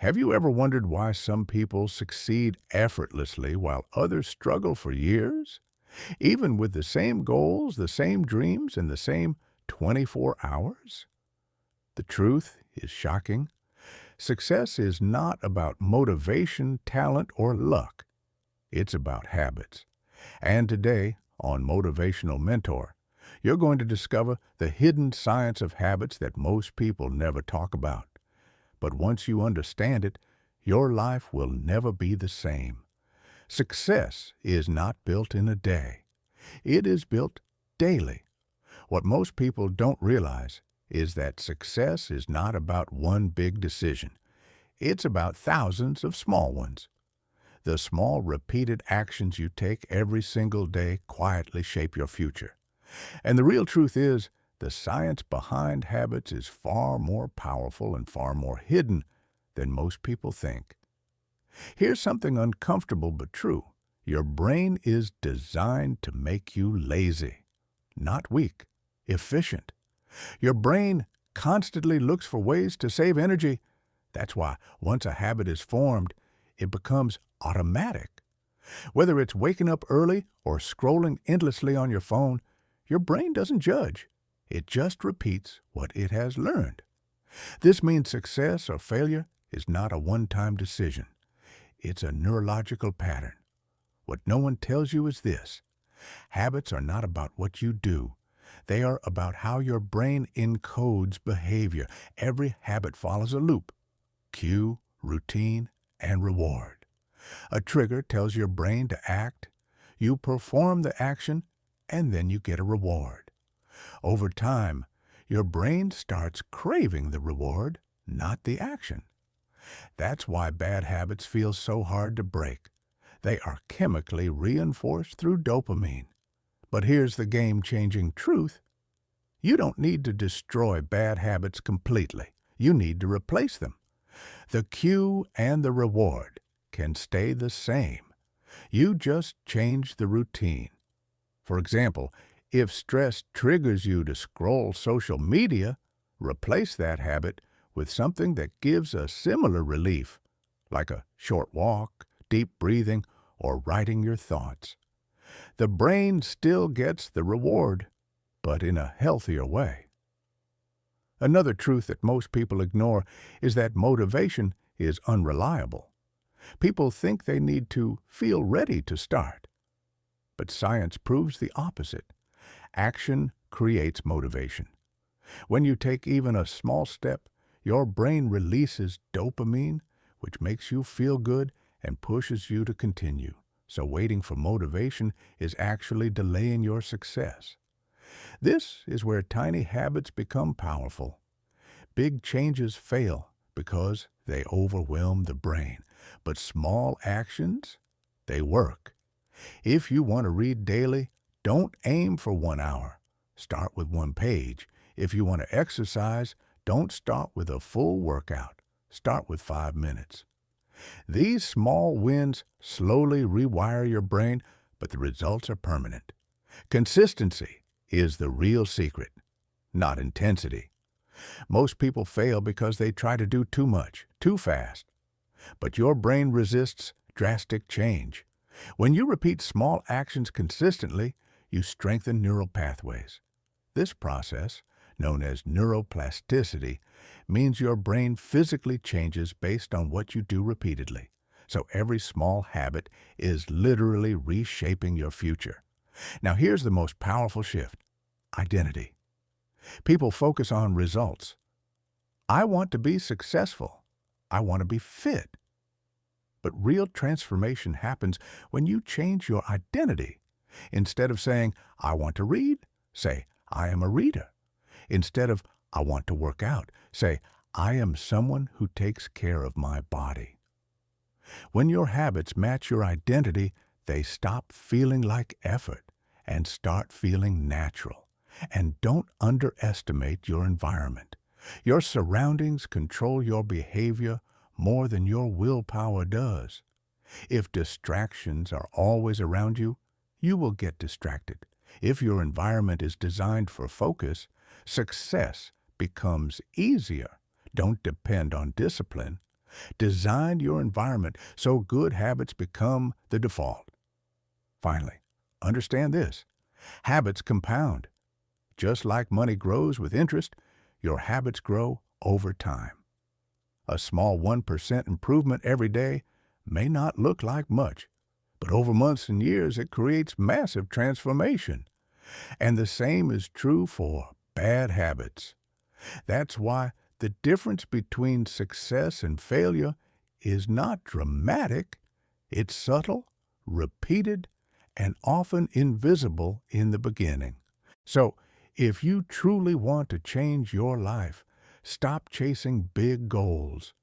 Have you ever wondered why some people succeed effortlessly while others struggle for years? Even with the same goals, the same dreams, and the same 24 hours? The truth is shocking. Success is not about motivation, talent, or luck. It's about habits. And today, on Motivational Mentor, you're going to discover the hidden science of habits that most people never talk about. But once you understand it, your life will never be the same. Success is not built in a day. It is built daily. What most people don't realize is that success is not about one big decision. It's about thousands of small ones. The small, repeated actions you take every single day quietly shape your future. And the real truth is, the science behind habits is far more powerful and far more hidden than most people think. Here's something uncomfortable but true. Your brain is designed to make you lazy, not weak, efficient. Your brain constantly looks for ways to save energy. That's why once a habit is formed, it becomes automatic. Whether it's waking up early or scrolling endlessly on your phone, your brain doesn't judge. It just repeats what it has learned. This means success or failure is not a one-time decision. It's a neurological pattern. What no one tells you is this: habits are not about what you do. They are about how your brain encodes behavior. Every habit follows a loop: cue, routine, and reward. A trigger tells your brain to act. You perform the action, and then you get a reward. Over time, your brain starts craving the reward, not the action. That's why bad habits feel so hard to break. They are chemically reinforced through dopamine. But here's the game-changing truth. You don't need to destroy bad habits completely. You need to replace them. The cue and the reward can stay the same. You just change the routine. For example, if stress triggers you to scroll social media, replace that habit with something that gives a similar relief, like a short walk, deep breathing, or writing your thoughts. The brain still gets the reward, but in a healthier way. Another truth that most people ignore is that motivation is unreliable. People think they need to feel ready to start. But science proves the opposite. Action creates motivation. When you take even a small step, your brain releases dopamine, which makes you feel good and pushes you to continue. So waiting for motivation is actually delaying your success. This is where tiny habits become powerful. Big changes fail because they overwhelm the brain, but small actions, they work. If you want to read daily, don't aim for 1 hour. Start with 1 page. If you want to exercise, don't start with a full workout. Start with 5 minutes. These small wins slowly rewire your brain, but the results are permanent. Consistency is the real secret, not intensity. Most people fail because they try to do too much, too fast. But your brain resists drastic change. When you repeat small actions consistently, you strengthen neural pathways. This process, known as neuroplasticity, means your brain physically changes based on what you do repeatedly. So every small habit is literally reshaping your future. Now here's the most powerful shift: identity. People focus on results. I want to be successful. I want to be fit. But real transformation happens when you change your identity. Instead of saying, I want to read, say, I am a reader. Instead of, I want to work out, say, I am someone who takes care of my body. When your habits match your identity, they stop feeling like effort and start feeling natural. And don't underestimate your environment. Your surroundings control your behavior more than your willpower does. If distractions are always around you, you will get distracted. If your environment is designed for focus, success becomes easier. Don't depend on discipline. Design your environment so good habits become the default. Finally, understand this. Habits compound. Just like money grows with interest, your habits grow over time. A small 1% improvement every day may not look like much, but over months and years it creates massive transformation. And the same is true for bad habits. That's why the difference between success and failure is not dramatic. It's subtle, repeated, and often invisible in the beginning. So, if you truly want to change your life, stop chasing big goals.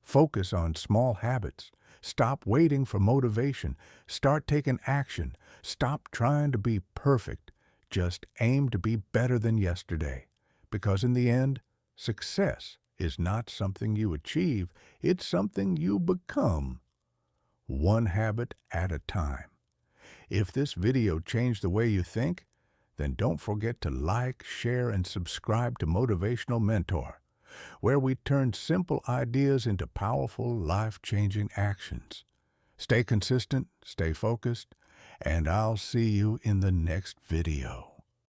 Focus on small habits. Stop waiting for motivation. Start taking action. Stop trying to be perfect. Just aim to be better than yesterday. Because in the end, success is not something you achieve, it's something you become, one habit at a time. If this video changed the way you think, then don't forget to like, share, and subscribe to Motivational Mentor, where we turn simple ideas into powerful, life-changing actions. Stay consistent, stay focused, and I'll see you in the next video.